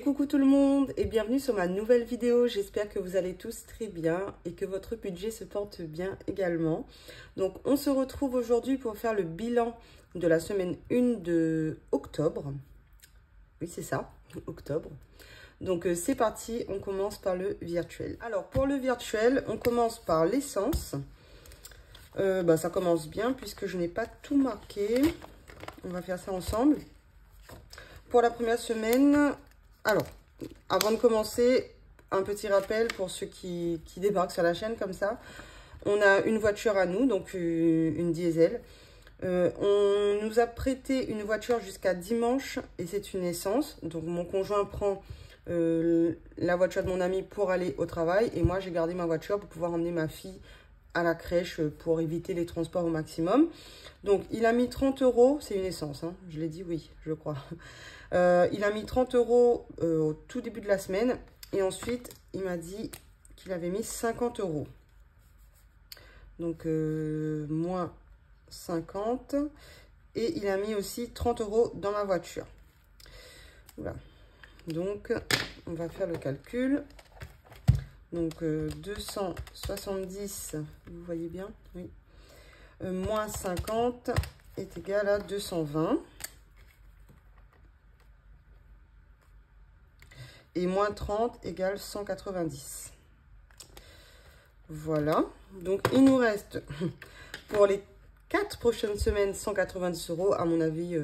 coucou tout le monde et bienvenue sur ma nouvelle vidéo. J'espère que vous allez tous très bien et que votre budget se porte bien également. Donc on se retrouve aujourd'hui pour faire le bilan de la semaine 1 de octobre. Oui c'est ça, octobre. Donc c'est parti, on commence par le virtuel. Alors pour le virtuel, on commence par l'essence. Ça commence bien puisque je n'ai pas tout marqué. On va faire ça ensemble. Pour la première semaine, alors, avant de commencer, un petit rappel pour ceux qui débarquent sur la chaîne comme ça. On a une voiture à nous, donc une diesel. On nous a prêté une voiture jusqu'à dimanche et c'est une essence. Donc mon conjoint prend la voiture de mon ami pour aller au travail. Et moi, j'ai gardé ma voiture pour pouvoir emmener ma fille à la crèche pour éviter les transports au maximum. Donc il a mis 30 €, c'est une essence, hein, je l'ai dit, oui, je crois. Il a mis 30 € au tout début de la semaine. Et ensuite, il m'a dit qu'il avait mis 50 €. Donc, moins 50. Et il a mis aussi 30 € dans ma voiture. Voilà. Donc, on va faire le calcul. Donc, 270, vous voyez bien, oui. Moins 50 est égal à 220. Et moins 30 égale 190. Voilà. Donc, il nous reste pour les 4 prochaines semaines 190 €. À mon avis,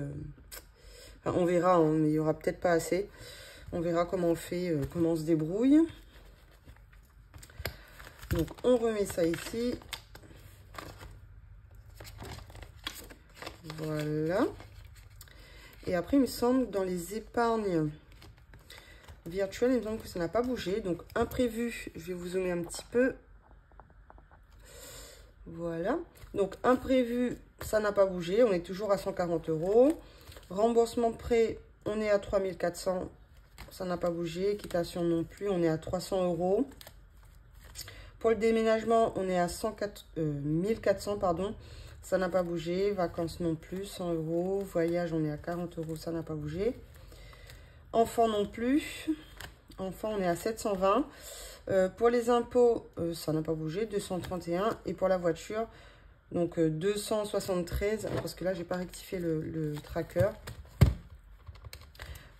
on verra, hein, mais il n'y aura peut-être pas assez. On verra comment on fait, comment on se débrouille. Donc, on remet ça ici. Voilà. Et après, il me semble, dans les épargnes virtuelles, il me semble que ça n'a pas bougé. Donc, imprévu, je vais vous zoomer un petit peu. Voilà. Donc, imprévu, ça n'a pas bougé. On est toujours à 140 €. Remboursement de prêt, on est à 3400. Ça n'a pas bougé. Quittation non plus, on est à 300 €. Pour le déménagement, on est à 1400, pardon. Ça n'a pas bougé. Vacances non plus, 100 €. Voyage, on est à 40 €. Ça n'a pas bougé. Enfant non plus. Enfant, on est à 720. Pour les impôts, ça n'a pas bougé. 231. Et pour la voiture, donc 273. Parce que là, j'ai pas rectifié le tracker.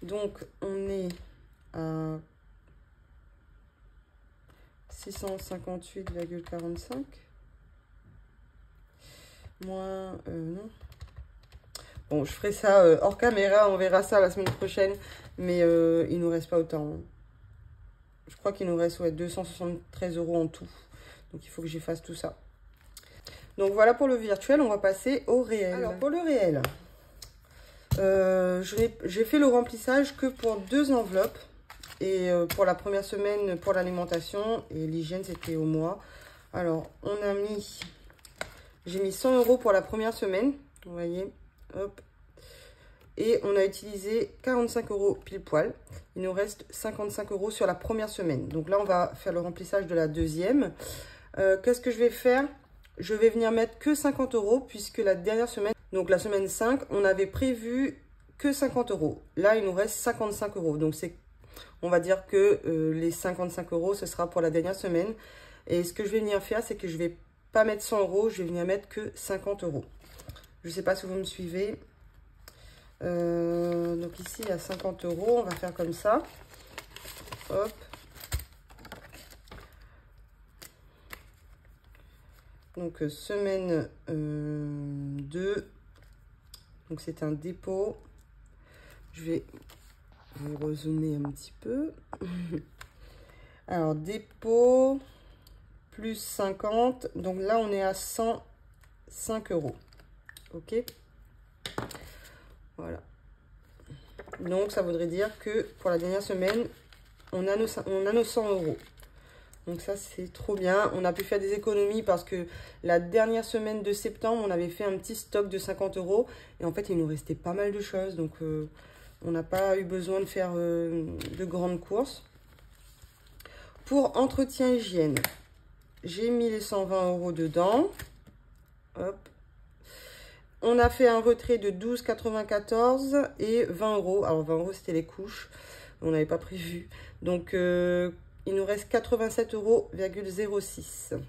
Donc, on est à 658,45. Moins, non. Bon, je ferai ça hors caméra, on verra ça la semaine prochaine. Mais il nous reste pas autant. Je crois qu'il nous reste 273 € en tout. Donc, il faut que j'efface tout ça. Donc, voilà pour le virtuel. On va passer au réel. Alors, pour le réel, j'ai fait le remplissage que pour 2 enveloppes. Et pour la première semaine, pour l'alimentation et l'hygiène, c'était au mois. Alors, j'ai mis 100 € pour la première semaine. Vous voyez, hop. Et on a utilisé 45 € pile poil. Il nous reste 55 € sur la première semaine. Donc là, on va faire le remplissage de la deuxième. Qu'est-ce que je vais faire? Je vais venir mettre que 50 € puisque la dernière semaine, donc la semaine 5, on avait prévu que 50 €. Là, il nous reste 55 €. Donc, on va dire que les 55 € ce sera pour la dernière semaine. Et ce que je vais venir faire, c'est que je ne vais pas mettre 100 €, je vais venir mettre que 50 €. Je ne sais pas si vous me suivez. Donc ici, il y a 50 €. On va faire comme ça. Hop. Donc, semaine 2. Donc, c'est un dépôt. Je vais vous rezoomer un petit peu. Alors, dépôt plus 50. Donc là, on est à 105 €. OK? Voilà. Donc, ça voudrait dire que pour la dernière semaine, on a nos 100 €. Donc ça, c'est trop bien. On a pu faire des économies parce que la dernière semaine de septembre, on avait fait un petit stock de 50 €. Et en fait, il nous restait pas mal de choses. Donc, on n'a pas eu besoin de faire de grandes courses. Pour entretien hygiène, j'ai mis les 120 € dedans. Hop. On a fait un retrait de 12,94 et 20 €. Alors 20 €, c'était les couches. On n'avait pas prévu. Donc, il nous reste 87,06 €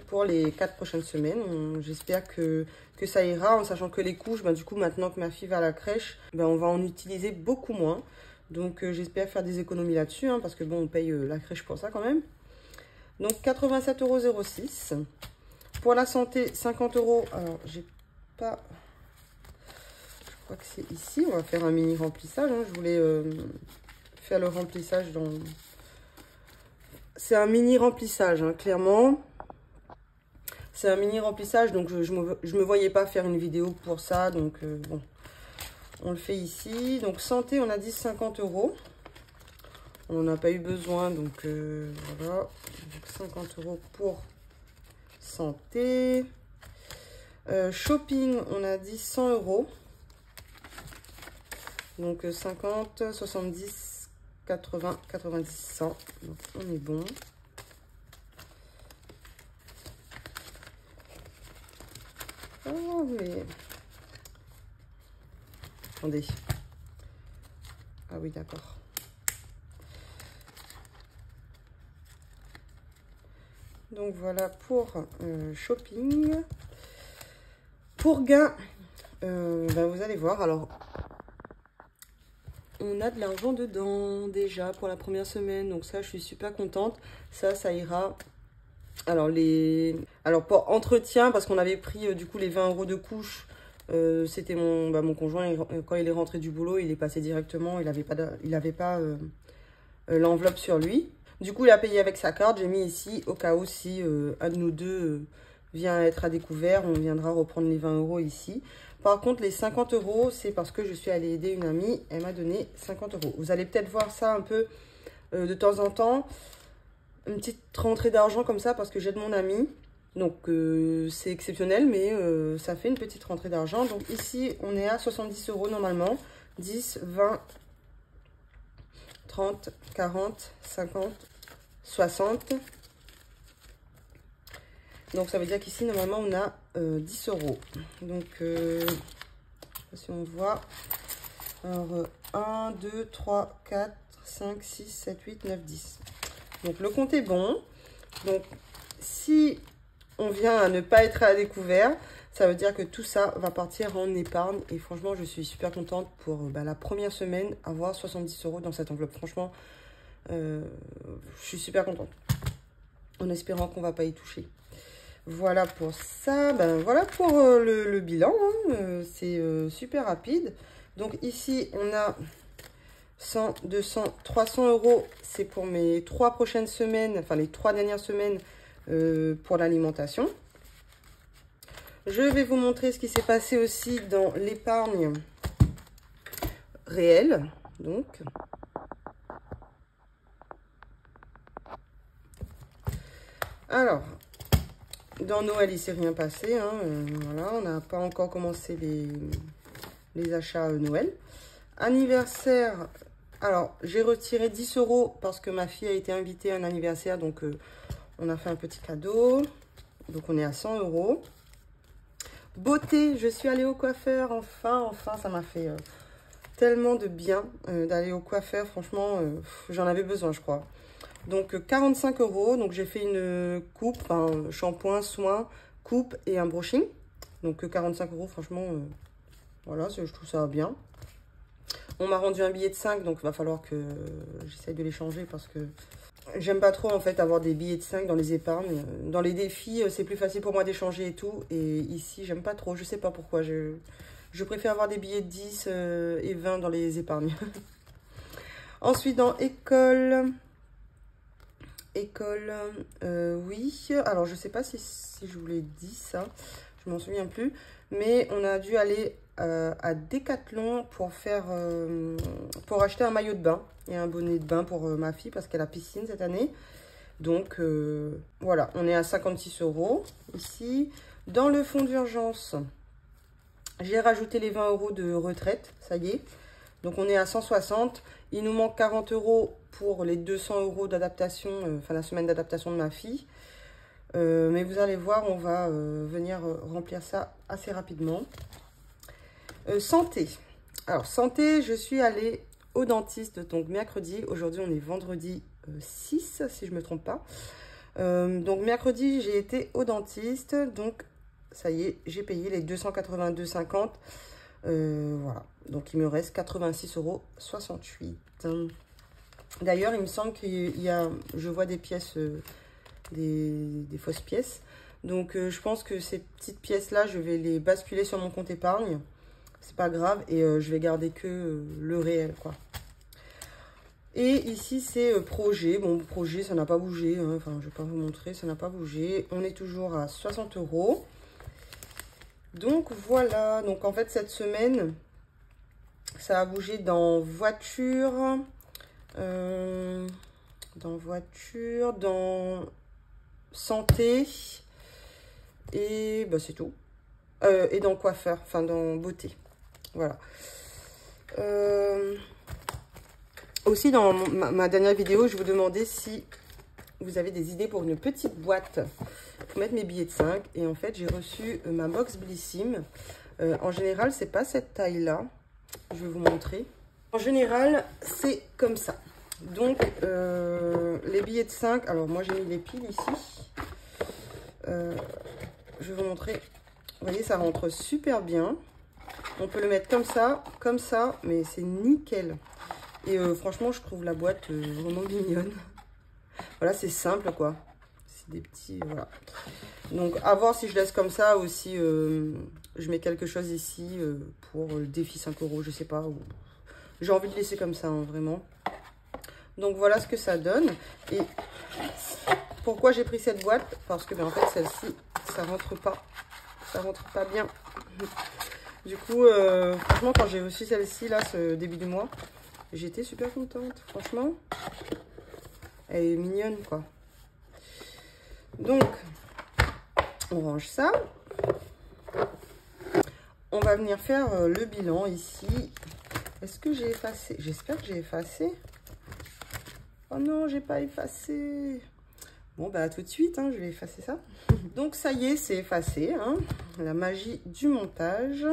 pour les 4 prochaines semaines. J'espère que ça ira, en sachant que les couches, du coup, maintenant que ma fille va à la crèche, on va en utiliser beaucoup moins. Donc, j'espère faire des économies là-dessus, parce que bon, on paye la crèche pour ça quand même. Donc, 87,06 €. Pour la santé, 50 €. Alors, j'ai pas... Je crois que c'est ici. On va faire un mini remplissage. Je voulais faire le remplissage dans... C'est un mini remplissage, clairement. C'est un mini remplissage, donc je me voyais pas faire une vidéo pour ça. Donc, bon, on le fait ici. Donc, santé, on a dit 50 €. On n'en a pas eu besoin, donc voilà. Donc, 50 € pour santé. Shopping, on a dit 100 €. Donc 50, 70, 80, 90, 100. Donc on est bon. Oh mais... Attendez. Ah oui, d'accord. Donc voilà pour shopping. Pour gain, vous allez voir. Alors, on a de l'argent dedans déjà pour la première semaine. Donc ça, je suis super contente. Ça ira. Alors, pour entretien, parce qu'on avait pris du coup les 20 € de couche. C'était mon conjoint, quand il est rentré du boulot, il est passé directement. Il n'avait pas l'enveloppe sur lui. Du coup, il a payé avec sa carte. J'ai mis ici, au cas où si un de nous deux vient être à découvert, on viendra reprendre les 20 € ici. Par contre, les 50 €, c'est parce que je suis allée aider une amie. Elle m'a donné 50 €. Vous allez peut-être voir ça un peu de temps en temps. Une petite rentrée d'argent comme ça parce que j'aide mon amie. Donc, c'est exceptionnel, mais ça fait une petite rentrée d'argent. Donc, ici, on est à 70 € normalement. 10, 20, 30, 40, 50, 60. Donc, ça veut dire qu'ici, normalement, on a 10 €. Donc, si on voit. Alors, 1, 2, 3, 4, 5, 6, 7, 8, 9, 10. Donc, le compte est bon. Donc, si on vient à ne pas être à découvert, ça veut dire que tout ça va partir en épargne. Et franchement, je suis super contente pour la première semaine avoir 70 € dans cette enveloppe. Franchement, je suis super contente. En espérant qu'on ne va pas y toucher. Voilà pour ça. Voilà pour le bilan. C'est super rapide. Donc ici, on a 100, 200, 300 €. C'est pour mes 3 prochaines semaines, enfin les 3 dernières semaines pour l'alimentation. Je vais vous montrer ce qui s'est passé aussi dans l'épargne réelle. Donc, alors, dans Noël, il ne s'est rien passé. Voilà, on n'a pas encore commencé les achats Noël. Anniversaire, alors j'ai retiré 10 € parce que ma fille a été invitée à un anniversaire. Donc, on a fait un petit cadeau. Donc, on est à 100 €. Beauté, je suis allée au coiffeur. Enfin, ça m'a fait tellement de bien d'aller au coiffeur. Franchement, j'en avais besoin, je crois. Donc, 45 €. Donc, j'ai fait une coupe, shampoing, soin, coupe et un brushing. Donc, 45 €, franchement, voilà, je trouve ça bien. On m'a rendu un billet de 5, donc il va falloir que j'essaye de les changer parce que j'aime pas trop en fait avoir des billets de 5 dans les épargnes. Dans les défis, c'est plus facile pour moi d'échanger et tout. Et ici, j'aime pas trop, je sais pas pourquoi. Je préfère avoir des billets de 10 et 20 dans les épargnes. Ensuite, dans école... oui. Alors, je sais pas si je vous l'ai dit ça. Je m'en souviens plus. Mais on a dû aller à Decathlon pour acheter un maillot de bain et un bonnet de bain pour ma fille parce qu'elle a piscine cette année. Donc, voilà. On est à 56 € ici. Dans le fonds d'urgence, j'ai rajouté les 20 € de retraite. Ça y est. Donc, on est à 160. Il nous manque 40 € pour les 200 € d'adaptation, enfin la semaine d'adaptation de ma fille. Mais vous allez voir, on va venir remplir ça assez rapidement. Santé. Alors, santé, je suis allée au dentiste, donc mercredi. Aujourd'hui, on est vendredi 6, si je ne me trompe pas. Donc mercredi, j'ai été au dentiste. Donc, ça y est, j'ai payé les 282,50 €. Voilà. Donc, il me reste 86,68 €. D'ailleurs, il me semble qu'il y a... Je vois des pièces, des fausses pièces. Donc, je pense que ces petites pièces-là, je vais les basculer sur mon compte épargne. C'est pas grave. Et je vais garder que le réel, quoi. Et ici, c'est projet. Bon, projet, ça n'a pas bougé. Hein. Enfin, je vais pas vous montrer, ça n'a pas bougé. On est toujours à 60 €. Donc, voilà. Donc, en fait, cette semaine, ça a bougé dans voiture, dans santé. Et bah, c'est tout. Et dans coiffeur, enfin, dans beauté. Voilà. Aussi, dans ma dernière vidéo, je vous demandais si vous avez des idées pour une petite boîte pour mettre mes billets de 5. Et en fait, j'ai reçu ma box Blissim. En général, c'est pas cette taille-là. Je vais vous montrer. En général, c'est comme ça. Donc, les billets de 5. Alors, moi, j'ai mis les piles ici. Je vais vous montrer. Vous voyez, ça rentre super bien. On peut le mettre comme ça, mais c'est nickel. Et franchement, je trouve la boîte vraiment mignonne. Voilà, c'est simple, quoi. C'est des petits... Voilà. Donc, à voir si je laisse comme ça ou si je mets quelque chose ici pour le défi 5 €, je sais pas. J'ai envie de laisser comme ça, hein, vraiment. Donc, voilà ce que ça donne. Et pourquoi j'ai pris cette boîte? Parce que, ben, en fait, celle-ci, ça rentre pas bien. Du coup, franchement, quand j'ai reçu celle-ci, là, ce début du mois, j'étais super contente, franchement. Elle est mignonne, quoi. Donc, on range ça. On va venir faire le bilan ici. Est-ce que j'ai effacé? J'espère que j'ai effacé. Oh non, j'ai pas effacé. Bon, bah, tout de suite, hein, je vais effacer ça. Donc, ça y est, c'est effacé, hein. La magie du montage.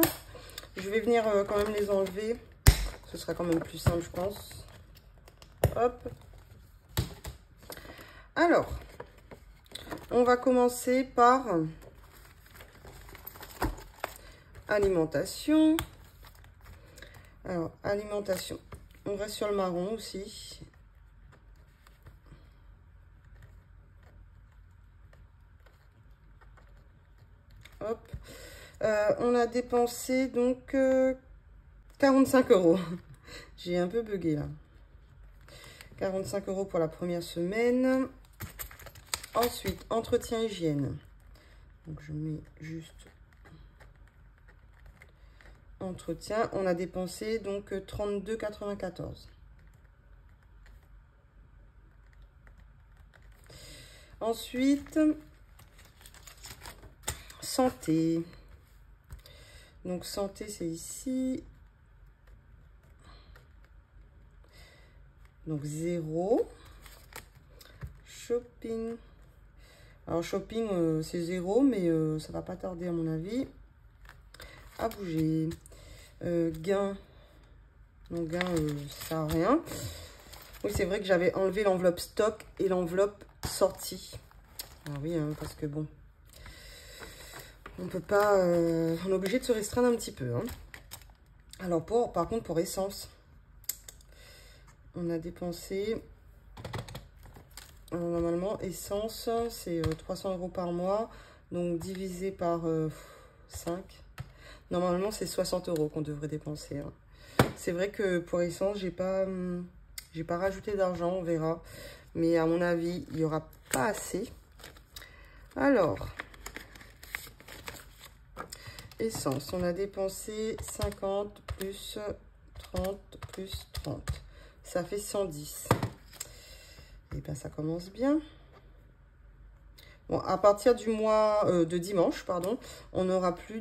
Je vais venir quand même les enlever. Ce sera quand même plus simple, je pense. Hop. Alors, on va commencer par alimentation. Alors, alimentation. On reste sur le marron aussi. Hop. On a dépensé donc 45 €. J'ai un peu bugué là. 45 € pour la première semaine. Ensuite, entretien hygiène. Donc, je mets juste entretien. On a dépensé donc 32,94 €. Ensuite, santé. Donc, santé, c'est ici. Donc, 0. Shopping. Alors, shopping, c'est 0, mais ça va pas tarder, à mon avis, à bouger. Gain. Donc, gain, ça sert à rien. Oui, c'est vrai que j'avais enlevé l'enveloppe stock et l'enveloppe sortie. Ah oui, hein, parce que bon... On peut pas... on est obligé de se restreindre un petit peu. Hein. Alors, par contre, pour essence, on a dépensé... normalement, essence, c'est 300 € par mois. Donc, divisé par 5. Normalement, c'est 60 € qu'on devrait dépenser. Hein. C'est vrai que pour essence, j'ai pas rajouté d'argent, on verra. Mais à mon avis, il n'y aura pas assez. Alors... essence, on a dépensé 50 plus 30 plus 30. Ça fait 110. Et bien, ça commence bien. Bon, à partir du mois de dimanche, pardon, on n'aura plus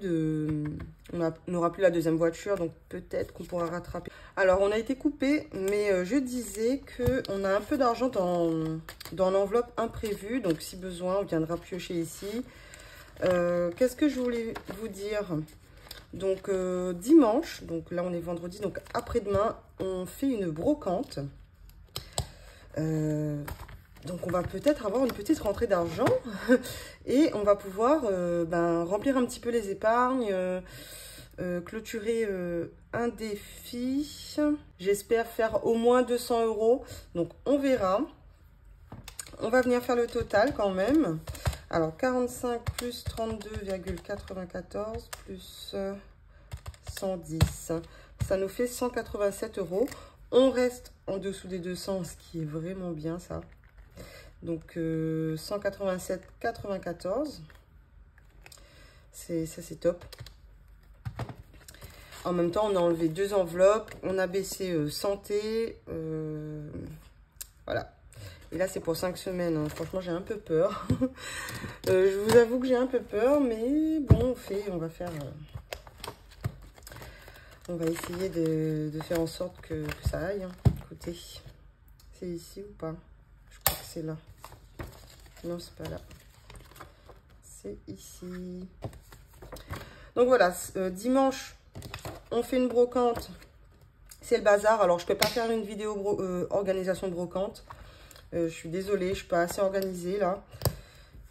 la deuxième voiture, donc peut-être qu'on pourra rattraper. Alors, on a été coupé, mais je disais qu'on a un peu d'argent dans l'enveloppe imprévue. Donc, si besoin, on viendra piocher ici. Qu'est-ce que je voulais vous dire? Donc, dimanche, donc là, on est vendredi, donc après-demain, on fait une brocante. Donc, on va peut-être avoir une petite rentrée d'argent et on va pouvoir remplir un petit peu les épargnes, clôturer un défi. J'espère faire au moins 200 €. Donc, on verra. On va venir faire le total quand même. Alors, 45 plus 32,94 plus 110. Ça nous fait 187 €. On reste en dessous des 200, ce qui est vraiment bien, ça. Donc, 187,94. Ça, c'est top. En même temps, on a enlevé 2 enveloppes. On a baissé santé. Voilà. Et là, c'est pour 5 semaines. Hein. Franchement, j'ai un peu peur. Je vous avoue que j'ai un peu peur. Mais bon, on va essayer de faire en sorte que ça aille. Hein. Écoutez, c'est ici ou pas? Je crois que c'est là. Non, c'est pas là. C'est ici. Donc voilà, dimanche, on fait une brocante. C'est le bazar. Alors, je ne peux pas faire une vidéo organisation de brocante. Je suis désolée, je ne suis pas assez organisée là.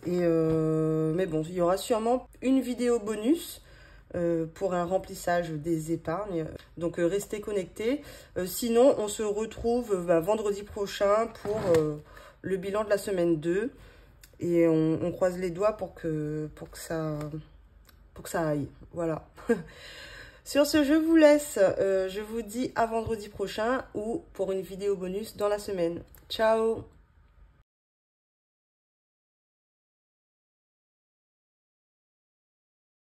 Mais bon, il y aura sûrement une vidéo bonus pour un remplissage des épargnes. Donc, restez connectés. Sinon, on se retrouve vendredi prochain pour le bilan de la semaine 2. Et on croise les doigts pour que ça aille. Voilà. Sur ce, je vous laisse. Je vous dis à vendredi prochain ou pour une vidéo bonus dans la semaine. Ciao!